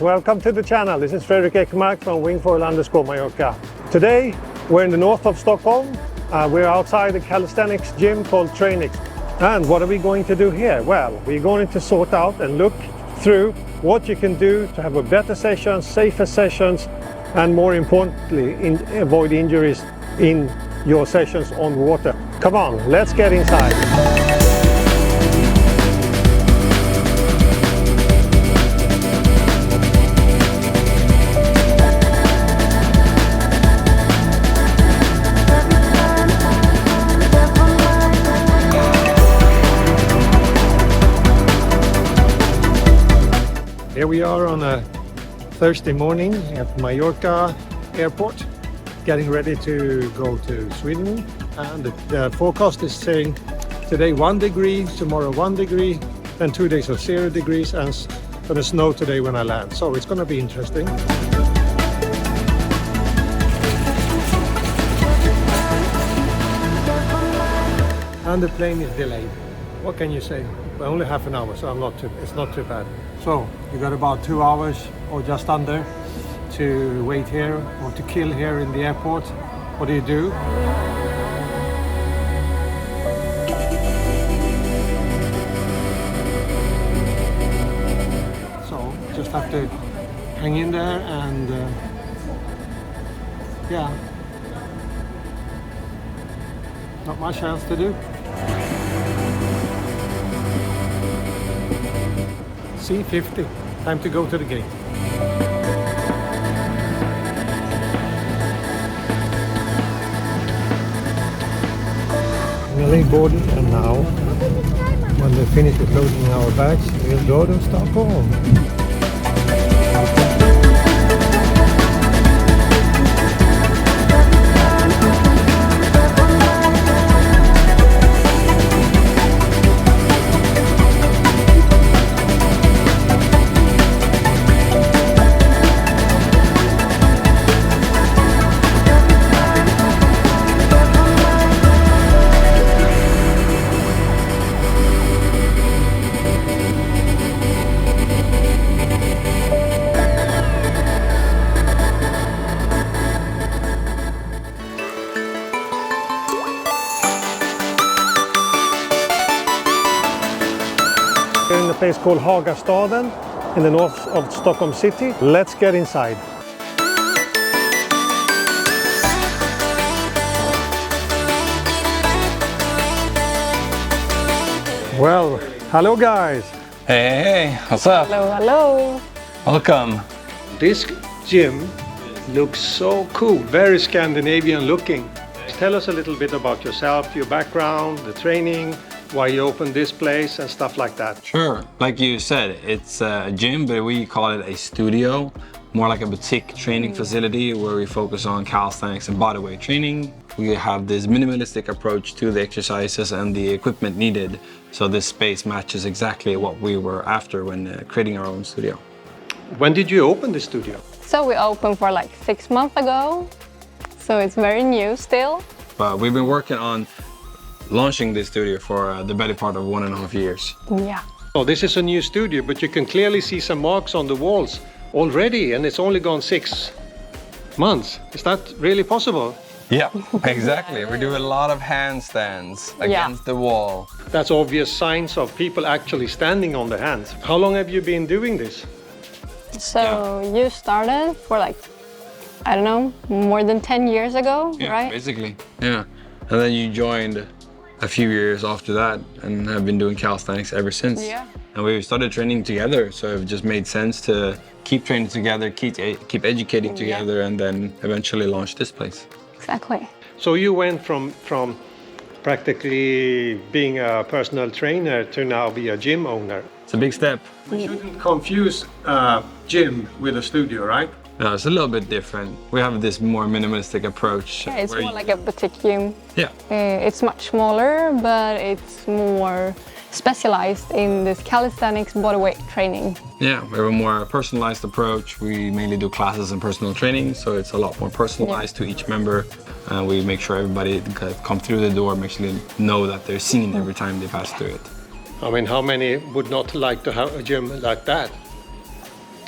welcome to the channel. This is Fredrik Ekmark from wingfoil_Mallorca. Today we're in the north of Stockholm. We're outside the calisthenics gym called Trainics. And what are we going to do here? Well, we're going to sort out and look through what you can do to have a better session, safer sessions, and more importantly, avoid injuries in your sessions on water. Come on, let's get inside. Here we are on a Thursday morning at Mallorca airport, getting ready to go to Sweden. And the forecast is saying today 1 degree, tomorrow 1 degree, then 2 days of 0 degrees, and it's going to snow today when I land. So it's going to be interesting. And the plane is delayed. What can you say? Only half an hour, so it's not too bad. So you got about 2 hours or just under to wait here or to kill here in the airport. What do? So just have to hang in there and yeah, not much else to do. C50, time to go to the gate. Nearly boarded, and now, when they finish with loading our bags, we'll go to Stockholm. We're in a place called Hagastaden in the north of Stockholm city. Let's get inside. Well, hello guys. Hey, what's up? Hello. Welcome. This gym looks so cool, very Scandinavian looking. Tell us a little bit about yourself, your background, the training, why you opened this place and stuff like that. Sure. Like you said, it's a gym, but we call it a studio. More like a boutique training facility where we focus on calisthenics and bodyweight training. We have this minimalistic approach to the exercises and the equipment needed. So this space matches exactly what we were after when creating our own studio. When did you open the studio? So we opened for like 6 months ago. So it's very new still. But we've been working on launching this studio for the better part of 1.5 years. Yeah. Oh, this is a new studio, but you can clearly see some marks on the walls already, and it's only gone 6 months. Is that really possible? Yeah, exactly. We do a lot of handstands against the wall. That's obvious signs of people actually standing on their hands. How long have you been doing this? So you started for like, I don't know, more than 10 years ago, right? Basically, yeah. And then you joined a few years after that and have been doing calisthenics ever since. Yeah. And we started training together, so it just made sense to keep training together, keep educating together, and then eventually launch this place. Exactly. So you went from practically being a personal trainer to now be a gym owner. It's a big step. We shouldn't confuse gym with a studio, right? No, it's a little bit different. We have this more minimalistic approach. Yeah, it's more like a boutique gym. Yeah. It's much smaller, but it's more specialized in this calisthenics bodyweight training. Yeah, we have a more personalized approach. We mainly do classes and personal training, so it's a lot more personalized to each member. And we make sure everybody that come through the door actually know that they're seen every time they pass through it. I mean, how many would not like to have a gym like that?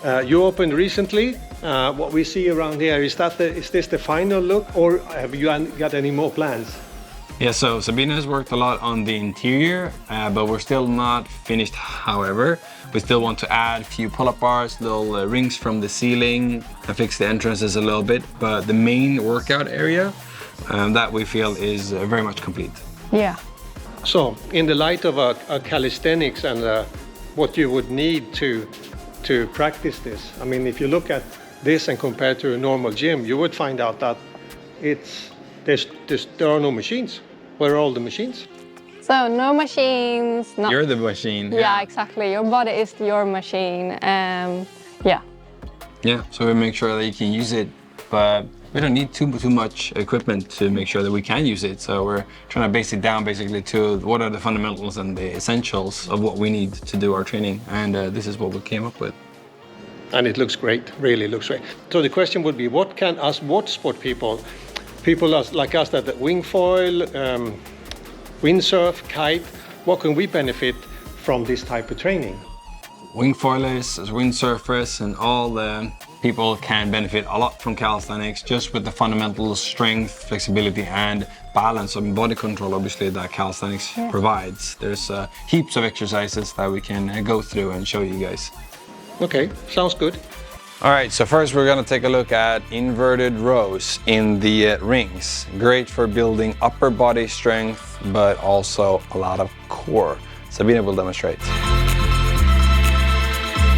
You opened recently. What we see around here, is this the final look, or have you got any more plans? Yeah, so Sabina has worked a lot on the interior, but we're still not finished. However, we still want to add a few pull-up bars, little rings from the ceiling, and fix the entrances a little bit. But the main workout area, that we feel is very much complete. Yeah. So, in the light of a calisthenics and what you would need to practice this, I mean, if you look at this and compare to a normal gym, you would find out that there are no machines. Where are all the machines? So no machines. Not... You're the machine. Yeah, exactly. Your body is your machine. Yeah. Yeah, so we make sure that you can use it, but we don't need too much equipment to make sure that we can use it. So we're trying to base it down basically to what are the fundamentals and the essentials of what we need to do our training. And this is what we came up with. And it looks great, really looks great. So the question would be, what can us water sport people like us that wingfoil, windsurf, kite, what can we benefit from this type of training? Wingfoilers, windsurfers, and all the people can benefit a lot from calisthenics, just with the fundamental strength, flexibility, and balance and body control, obviously, that calisthenics provides. There's heaps of exercises that we can go through and show you guys. Okay, sounds good. All right, so first we're gonna take a look at inverted rows in the rings. Great for building upper body strength, but also a lot of core. Sabina will demonstrate.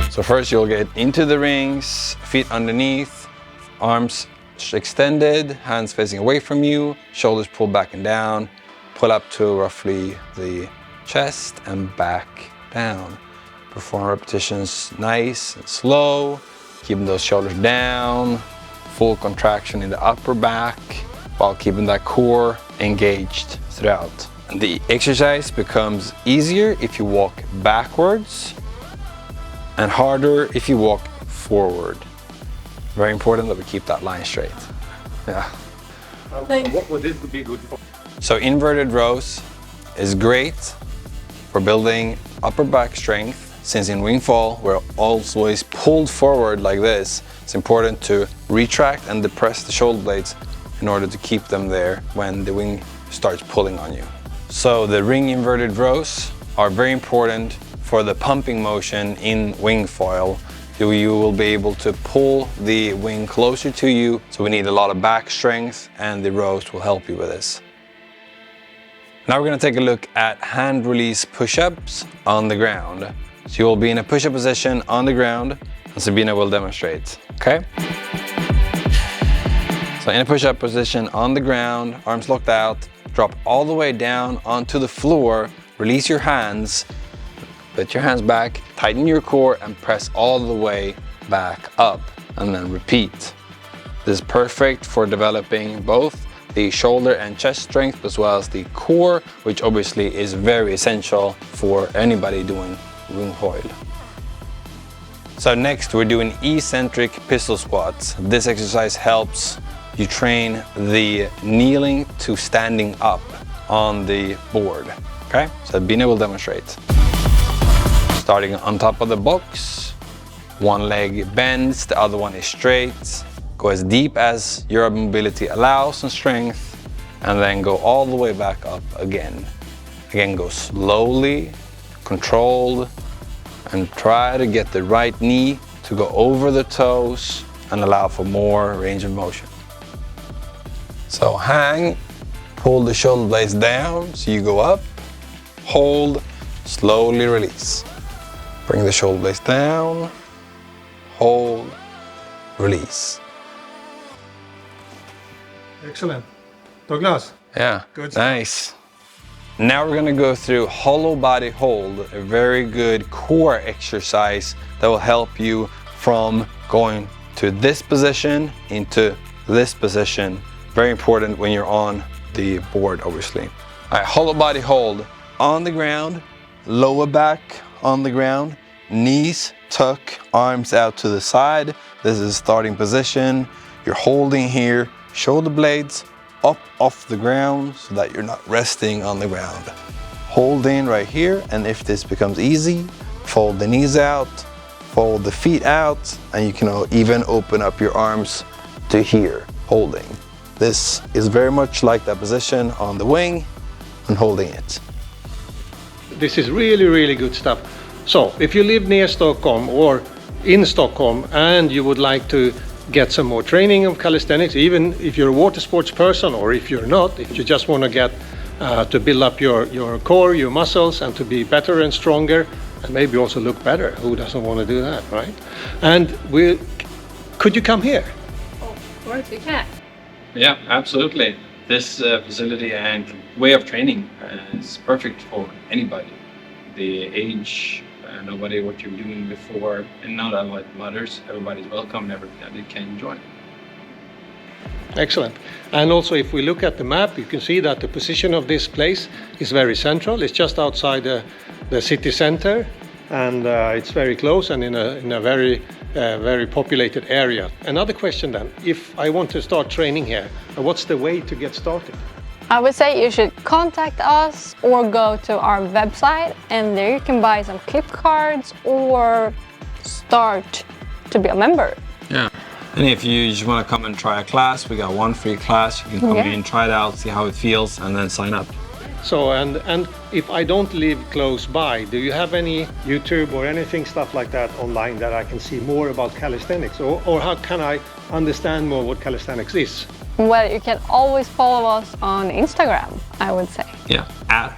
So first you'll get into the rings, feet underneath, arms extended, hands facing away from you, shoulders pulled back and down, pull up to roughly the chest and back down. Perform repetitions nice and slow, keeping those shoulders down, full contraction in the upper back, while keeping that core engaged throughout. And the exercise becomes easier if you walk backwards and harder if you walk forward. Very important that we keep that line straight. Yeah. What would this be good for? So inverted rows is great for building upper back strength. Since in wingfoil we're always pulled forward like this, it's important to retract and depress the shoulder blades in order to keep them there when the wing starts pulling on you. So the ring inverted rows are very important for the pumping motion in wingfoil. You will be able to pull the wing closer to you, so we need a lot of back strength, and the rows will help you with this. Now we're going to take a look at hand release push-ups on the ground. So you will be in a push-up position on the ground, and Sabina will demonstrate, okay? So in a push-up position on the ground, arms locked out, drop all the way down onto the floor, release your hands, put your hands back, tighten your core, and press all the way back up, and then repeat. This is perfect for developing both the shoulder and chest strength, as well as the core, which obviously is very essential for anybody doing wingfoil. So next we're doing eccentric pistol squats. This exercise helps you train the kneeling to standing up on the board. Okay, so Bina will demonstrate. Starting on top of the box, one leg bends, the other one is straight. Go as deep as your mobility allows and strength, and then go all the way back up again. Again, go slowly, controlled, and try to get the right knee to go over the toes and allow for more range of motion. So hang, pull the shoulder blades down so you go up, hold, slowly release. Bring the shoulder blades down, hold, release. Excellent. Douglas? Yeah, Good stuff. nice. Now we're gonna go through hollow body hold, a very good core exercise that will help you from going to this position into this position. Very important when you're on the board, obviously. All right, hollow body hold on the ground, lower back on the ground, knees tuck, arms out to the side. This is starting position. You're holding here, shoulder blades up off the ground so that you're not resting on the ground. Hold in right here, and if this becomes easy, fold the knees out, fold the feet out, and you can even open up your arms to here, holding. This is very much like that position on the wing and holding it. This is really, really good stuff. So if you live near Stockholm or in Stockholm and you would like to get some more training of calisthenics, even if you're a water sports person or if you're not, if you just want to get to build up your core, your muscles, and to be better and stronger, and maybe also look better. Who doesn't want to do that, right? And could you come here? Oh, of course you can. Yeah, absolutely. This facility and way of training is perfect for anybody. The age, nobody what you're doing before, and not unlike mothers, everybody's welcome, everybody can join. Excellent. And also, if we look at the map, you can see that the position of this place is very central. It's just outside the city center, and it's very close and in a very populated area. Another question then, if I want to start training here, what's the way to get started? I would say you should contact us or go to our website, and there you can buy some clip cards or start to be a member. Yeah. And if you just want to come and try a class, we got one free class. You can come in, try it out, see how it feels, and then sign up. So, and if I don't live close by, do you have any YouTube or anything stuff like that online that I can see more about calisthenics? Or how can I understand more what calisthenics is? Well, you can always follow us on Instagram, I would say. Yeah,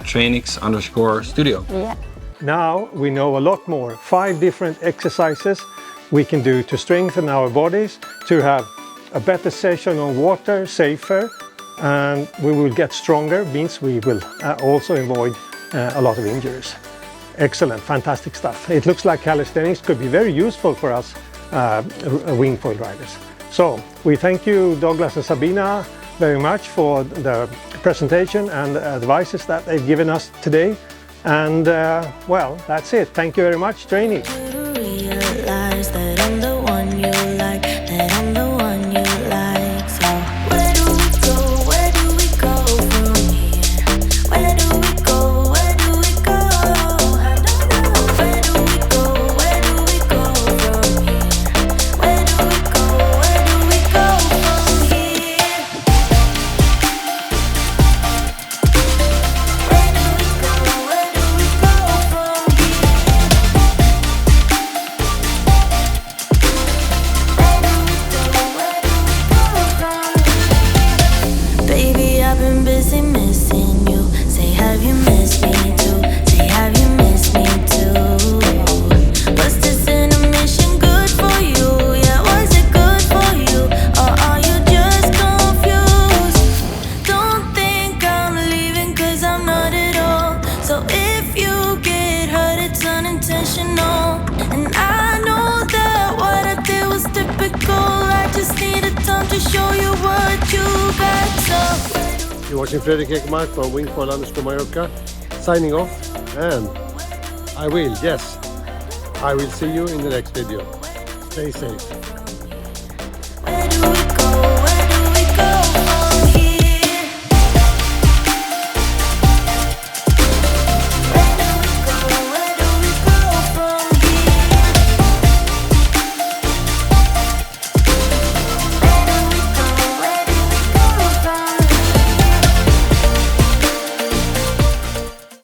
@Trainics_studio. Yeah. Now we know a lot more. 5 different exercises we can do to strengthen our bodies, to have a better session on water, safer, and we will get stronger, means we will also avoid a lot of injuries. Excellent, fantastic stuff. It looks like calisthenics could be very useful for us wingfoil riders. So we thank you, Douglas and Sabina, very much for the presentation and the advices that they've given us today. And well, that's it. Thank you very much, Trainics. Realize that I'm the one you like, that I'm the one you like. So where do we go? Where do we go from here? Where do we go? Where do we go? I don't know. Where do we go? Where do we go from here? Where do we go? Where do we go from here? Where do we go? Where do we go from here? Baby, I've been busy missing you. Say, have you missed me too? Say, have you missed me too? Was this intermission good for you? Yeah, was it good for you? Or are you just confused? Don't think I'm leaving, 'cause I'm not at all. So if you get hurt, it's unintentional. And I know that what I did was typical. I just needed time to show you what you got. So You're watching Fredrik Ekmark from wingfoil_Mallorca, signing off, and I will see you in the next video. Stay safe. where do we